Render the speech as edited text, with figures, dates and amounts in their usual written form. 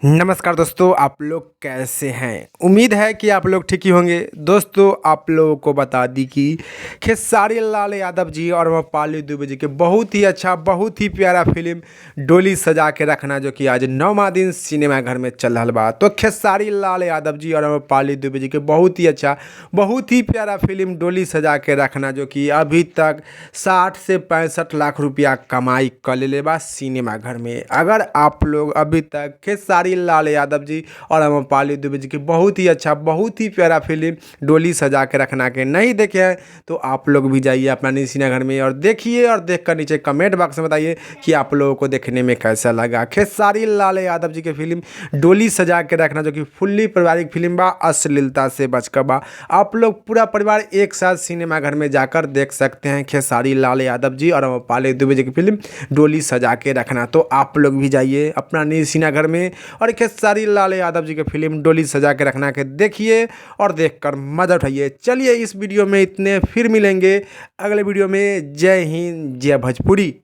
नमस्कार दोस्तों, आप लोग कैसे हैं। उम्मीद है कि आप लोग ठीक ही होंगे। दोस्तों, आप लोगों को बता दी कि खेसारी लाल यादव जी और अम्रपाली दुबे जी के बहुत ही अच्छा, बहुत ही प्यारा फिल्म डोली सजा के रखना, जो कि आज 9वां दिन सिनेमा घर में चल रहा बा। तो खेसारी लाल यादव जी और अम्रपाली दुबे जी के बहुत ही अच्छा, बहुत ही प्यारा फिल्म डोली सजा के रखना, जो कि अभी तक 60 से 65 लाख रुपया कमाई कर ले बा सिनेमा घर में। अगर आप लोग अभी तक खेसारी लाल यादव जी और अम्रपाली दुबे जी की बहुत ही अच्छा, बहुत ही प्यारा फिल्म डोली सजा के रखना के नहीं देखे हैं, तो आप लोग भी जाइए अपना निजी सिनेमा घर में और देखिए, और देखकर नीचे कमेंट बॉक्स में बताइए कि आप लोगों को देखने में कैसा लगा खेसारी लाल यादव जी की फिल्म डोली सजा के रखना, जो कि फुल्ली पारिवारिक फिल्म बा, अश्लीलता से बचकर बा। आप लोग पूरा परिवार एक साथ सिनेमा घर में जाकर देख सकते हैं खेसारी लाल यादव जी और अम्रपाली दुबे जी की फिल्म डोली सजा के रखना। तो आप लोग भी जाइए अपना निजी सिनेमा घर में और खेसारी लाल यादव जी की फिल्म डोली सजा के रखना के देखिए और देखकर मजा उठाइए। चलिए इस वीडियो में इतने, फिर मिलेंगे अगले वीडियो में। जय हिंद, जय भोजपुरी।